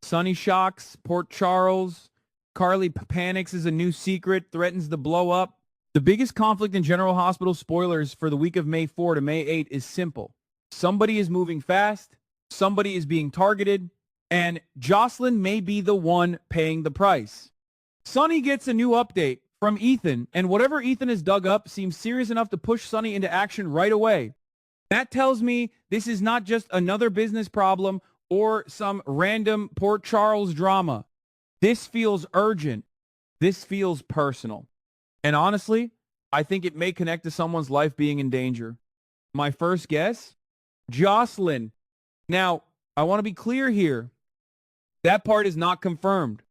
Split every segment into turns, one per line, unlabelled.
Sonny shocks Port Charles. Carly panics as a new secret threatens to blow up. The biggest conflict in General Hospital spoilers for the week of May 4 to May 8 is simple. Somebody is moving fast, somebody is being targeted, and Jocelyn may be the one paying the price. Sonny gets a new update from Ethan, and whatever Ethan has dug up seems serious enough to push Sonny into action right away. That tells me this is not just another business problem or some random Port Charles drama. This feels urgent. This feels personal. And honestly, I think it may connect to someone's life being in danger. My first guess? Jocelyn. Now, I want to be clear here. That part is not confirmed.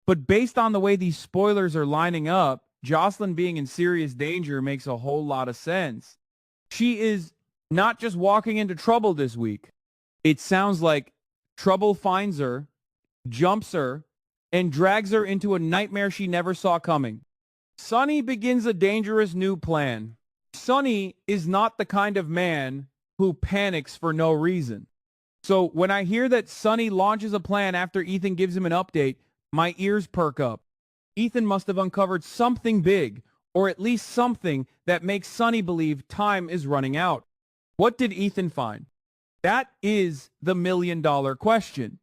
But based on the way these spoilers are lining up, Jocelyn being in serious danger makes a whole lot of sense. She is not just walking into trouble this week. It sounds like trouble finds her, jumps her, and drags her into a nightmare she never saw coming. Sonny begins a dangerous new plan. Sonny is not the kind of man who panics for no reason. So when I hear that Sonny launches a plan after Ethan gives him an update, my ears perk up. Ethan must have uncovered something big, or at least something that makes Sonny believe time is running out. What did Ethan find? That is the million-dollar question.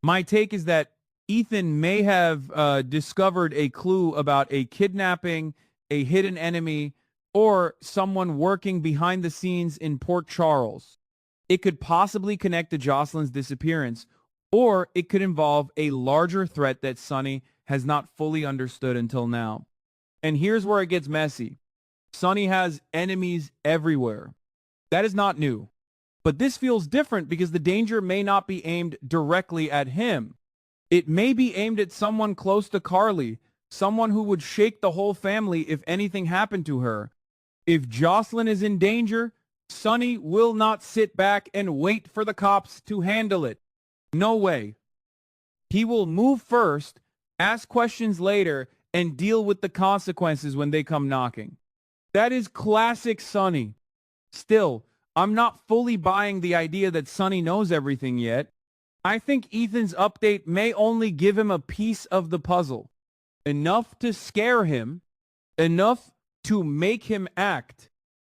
My take is that Ethan may have discovered a clue about a kidnapping, a hidden enemy, or someone working behind the scenes in Port Charles. It could possibly connect to Jocelyn's disappearance, or it could involve a larger threat that Sonny has not fully understood until now. And here's where it gets messy. Sonny has enemies everywhere. That is not new. But this feels different because the danger may not be aimed directly at him. It may be aimed at someone close to Carly, someone who would shake the whole family if anything happened to her. If Jocelyn is in danger, Sonny will not sit back and wait for the cops to handle it. No way. He will move first, ask questions later, and deal with the consequences when they come knocking. That is classic Sonny. Still, I'm not fully buying the idea that Sonny knows everything yet. I think Ethan's update may only give him a piece of the puzzle. Enough to scare him, enough to make him act,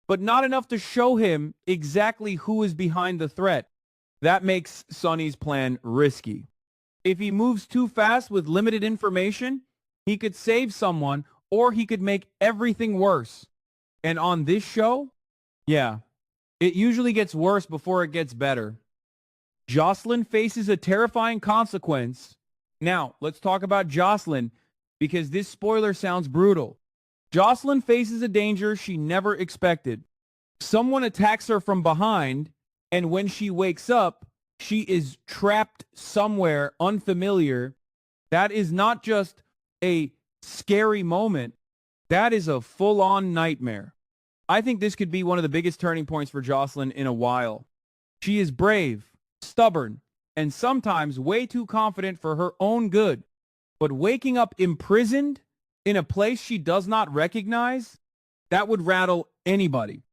but not enough to show him exactly who is behind the threat. That makes Sonny's plan risky. If he moves too fast with limited information, he could save someone or he could make everything worse. And on this show, yeah, it usually gets worse before it gets better. Jocelyn faces a terrifying consequence. Now, let's talk about Jocelyn because this spoiler sounds brutal. Jocelyn faces a danger she never expected. Someone attacks her from behind, and when she wakes up, she is trapped somewhere unfamiliar. That is not just a scary moment. That is a full-on nightmare. I think this could be one of the biggest turning points for Jocelyn in a while. She is brave, stubborn, and sometimes way too confident for her own good. But waking up imprisoned in a place she does not recognize, that would rattle anybody.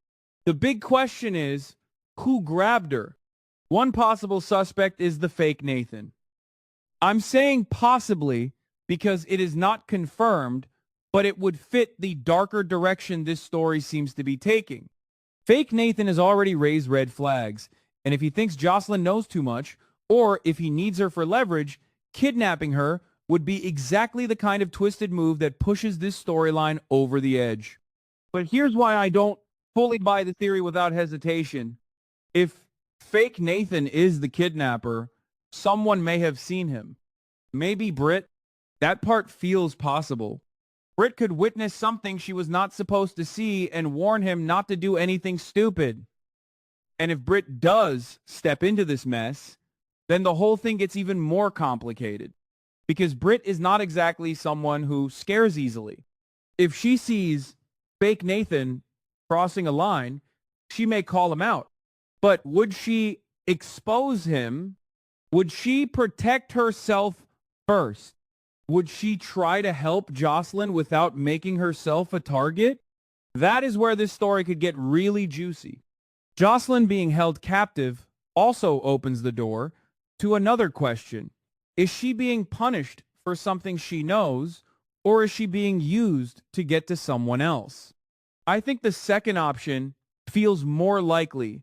The big question is, who grabbed her? One possible suspect is the fake Nathan. I'm saying possibly because it is not confirmed, but it would fit the darker direction this story seems to be taking. Fake Nathan has already raised red flags, and if he thinks Jocelyn knows too much, or if he needs her for leverage, kidnapping her would be exactly the kind of twisted move that pushes this storyline over the edge. But here's why I don't fully buy the theory without hesitation. If fake Nathan is the kidnapper, someone may have seen him. Maybe Britt. That part feels possible. Britt could witness something she was not supposed to see and warn him not to do anything stupid. And if Britt does step into this mess, then the whole thing gets even more complicated. Because Britt is not exactly someone who scares easily. If she sees fake Nathan crossing a line, she may call him out. But would she expose him? Would she protect herself first? Would she try to help Jocelyn without making herself a target? That is where this story could get really juicy. Jocelyn being held captive also opens the door to another question. Is she being punished for something she knows, or is she being used to get to someone else? I think the second option feels more likely.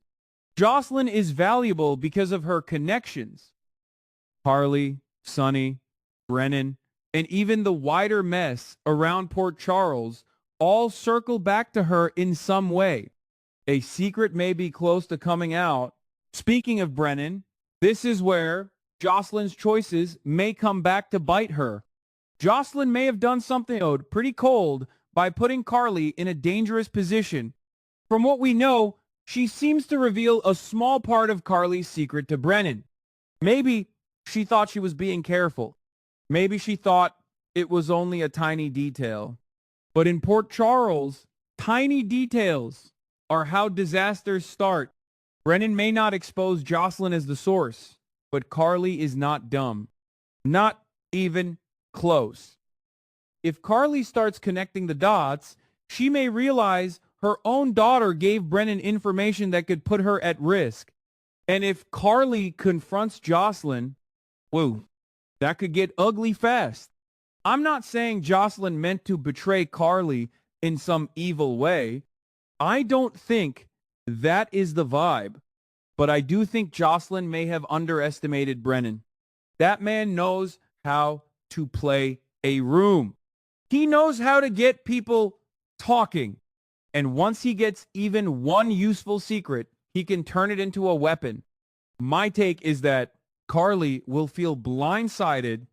Jocelyn is valuable because of her connections. Harley, Sonny, Brennan, and even the wider mess around Port Charles all circle back to her in some way. A secret may be close to coming out. Speaking of Brennan, this is where Jocelyn's choices may come back to bite her. Jocelyn may have done something pretty cold by putting Carly in a dangerous position. From what we know, she seems to reveal a small part of Carly's secret to Brennan. Maybe she thought she was being careful. Maybe she thought it was only a tiny detail. But in Port Charles, tiny details are how disasters start. Brennan may not expose Jocelyn as the source, but Carly is not dumb. Not even close. If Carly starts connecting the dots, she may realize her own daughter gave Brennan information that could put her at risk. And if Carly confronts Jocelyn, whoa, that could get ugly fast. I'm not saying Jocelyn meant to betray Carly in some evil way. I don't think that is the vibe. But I do think Jocelyn may have underestimated Brennan. That man knows how to play a room. He knows how to get people talking. And once he gets even one useful secret, he can turn it into a weapon. My take is that Carly will feel blindsided.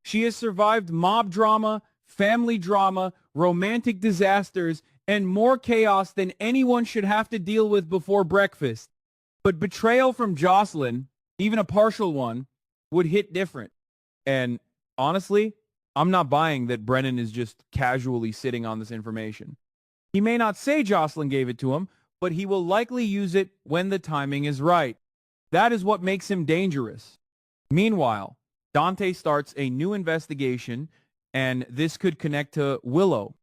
She has survived mob drama, family drama, romantic disasters, and more chaos than anyone should have to deal with before breakfast. But betrayal from Jocelyn, even a partial one, would hit different. And honestly, I'm not buying that Brennan is just casually sitting on this information. He may not say Jocelyn gave it to him, but he will likely use it when the timing is right. That is what makes him dangerous. Meanwhile, Dante starts a new investigation, and this could connect to Willow.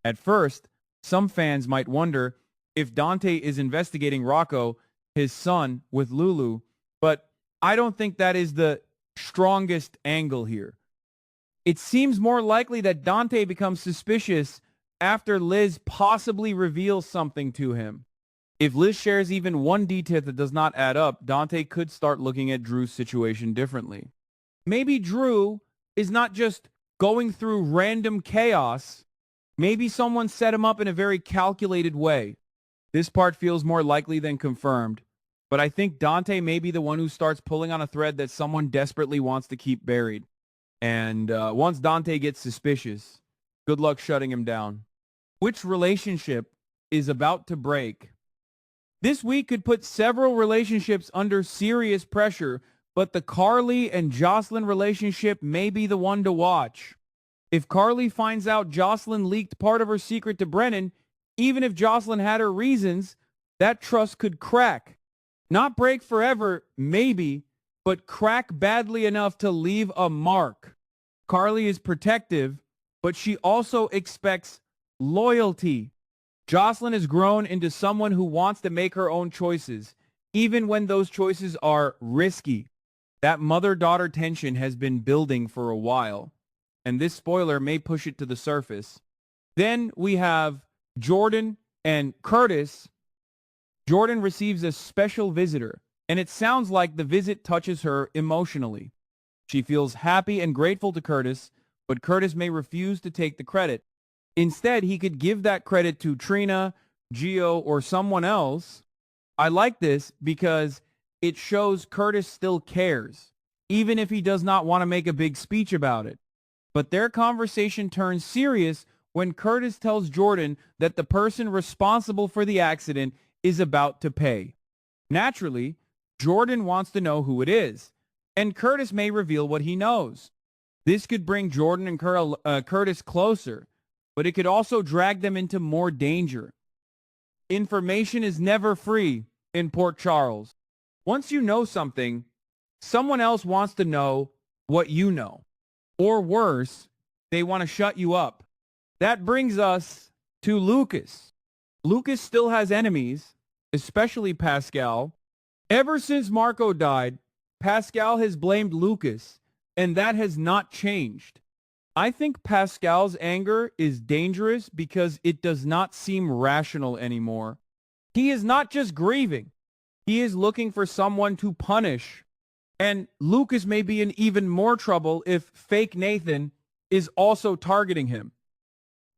At first, some fans might wonder if Dante is investigating Rocco, his son, with Lulu, but I don't think that is the strongest angle here. It seems more likely that Dante becomes suspicious after Liz possibly reveals something to him. If Liz shares even one detail that does not add up, Dante could start looking at Drew's situation differently. Maybe Drew is not just going through random chaos. Maybe someone set him up in a very calculated way. This part feels more likely than confirmed, but I think Dante may be the one who starts pulling on a thread that someone desperately wants to keep buried. And once Dante gets suspicious, good luck shutting him down. Which relationship is about to break? This week could put several relationships under serious pressure, but the Carly and Jocelyn relationship may be the one to watch. If Carly finds out Jocelyn leaked part of her secret to Brennan, even if Jocelyn had her reasons, that trust could crack. Not break forever, maybe, but crack badly enough to leave a mark. Carly is protective, but she also expects loyalty. Jocelyn has grown into someone who wants to make her own choices, even when those choices are risky. That mother-daughter tension has been building for a while, and this spoiler may push it to the surface. Then we have Jordan and Curtis. Jordan receives a special visitor, and it sounds like the visit touches her emotionally. She feels happy and grateful to Curtis, but Curtis may refuse to take the credit. Instead, he could give that credit to Trina, Gio, or someone else. I like this because it shows Curtis still cares, even if he does not want to make a big speech about it. But their conversation turns serious when Curtis tells Jordan that the person responsible for the accident is about to pay. Naturally, Jordan wants to know who it is, and Curtis may reveal what he knows. This could bring Jordan and Curtis closer, but it could also drag them into more danger. Information is never free in Port Charles. Once you know something, someone else wants to know what you know. Or worse, they want to shut you up. That brings us to Lucas. Lucas still has enemies, especially Pascal. Ever since Marco died, Pascal has blamed Lucas, and that has not changed. I think Pascal's anger is dangerous because it does not seem rational anymore. He is not just grieving. He is looking for someone to punish. And Lucas may be in even more trouble if fake Nathan is also targeting him.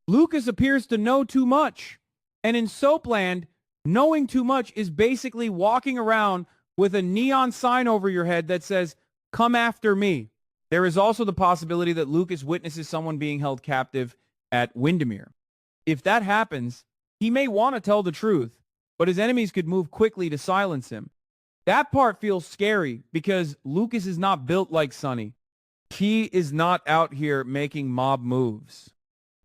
Lucas appears to know too much. And in Soapland, knowing too much is basically walking around with a neon sign over your head that says, "Come after me." There is also the possibility that Lucas witnesses someone being held captive at Windermere. If that happens, he may want to tell the truth, but his enemies could move quickly to silence him. That part feels scary because Lucas is not built like Sonny. He is not out here making mob moves.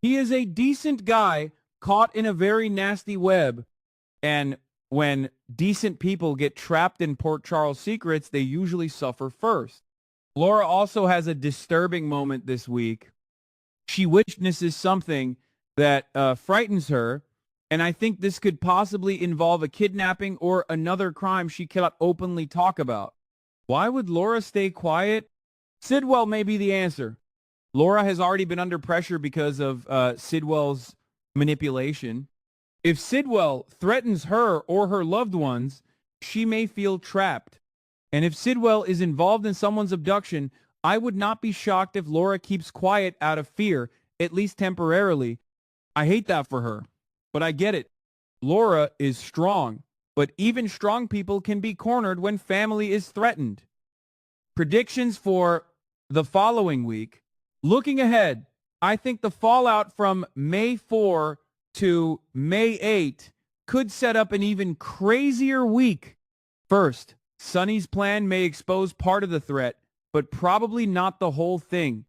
He is a decent guy caught in a very nasty web, and when decent people get trapped in Port Charles secrets, they usually suffer first. Laura also has a disturbing moment this week. She witnesses something that frightens her, and I think this could possibly involve a kidnapping or another crime she cannot openly talk about. Why would Laura stay quiet? Sidwell may be the answer. Laura has already been under pressure because of Sidwell's manipulation. If Sidwell threatens her or her loved ones, she may feel trapped. And if Sidwell is involved in someone's abduction, I would not be shocked if Laura keeps quiet out of fear, at least temporarily. I hate that for her, but I get it. Laura is strong, but even strong people can be cornered when family is threatened. Predictions for the following week. Looking ahead, I think the fallout from May 4 to May 8 could set up an even crazier week. First, Sonny's plan may expose part of the threat, but probably not the whole thing.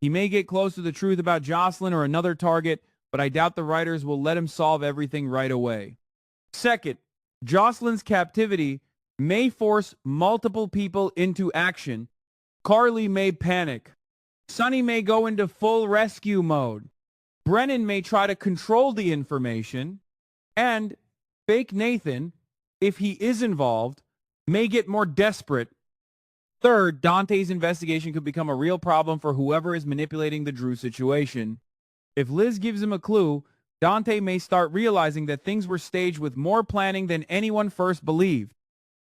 He may get close to the truth about Jocelyn or another target, but I doubt the writers will let him solve everything right away. Second, Jocelyn's captivity may force multiple people into action. Carly may panic. Sonny may go into full rescue mode. Brennan may try to control the information. And fake Nathan, if he is involved, may get more desperate. Third, Dante's investigation could become a real problem for whoever is manipulating the Drew situation. If Liz gives him a clue, Dante may start realizing that things were staged with more planning than anyone first believed.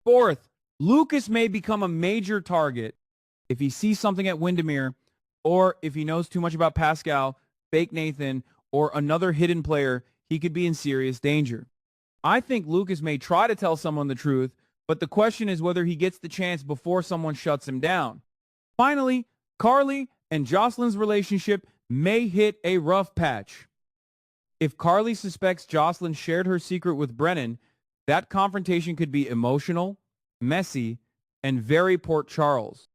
Fourth, Lucas may become a major target. If he sees something at Windermere, or if he knows too much about Pascal, fake Nathan, or another hidden player, he could be in serious danger. I think Lucas may try to tell someone the truth, but the question is whether he gets the chance before someone shuts him down. Finally, Carly and Jocelyn's relationship may hit a rough patch. If Carly suspects Jocelyn shared her secret with Brennan, that confrontation could be emotional, messy, and very Port Charles.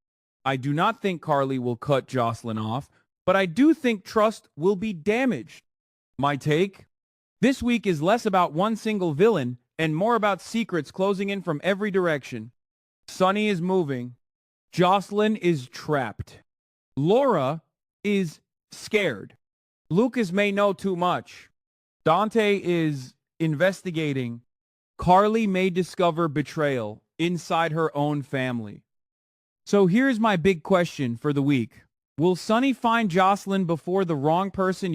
I do not think Carly will cut Jocelyn off, but I do think trust will be damaged. My take? This week is less about one single villain and more about secrets closing in from every direction. Sonny is moving. Jocelyn is trapped. Laura is scared. Lucas may know too much. Dante is investigating. Carly may discover betrayal inside her own family. So here's my big question for the week. Will Sonny find Jocelyn before the wrong person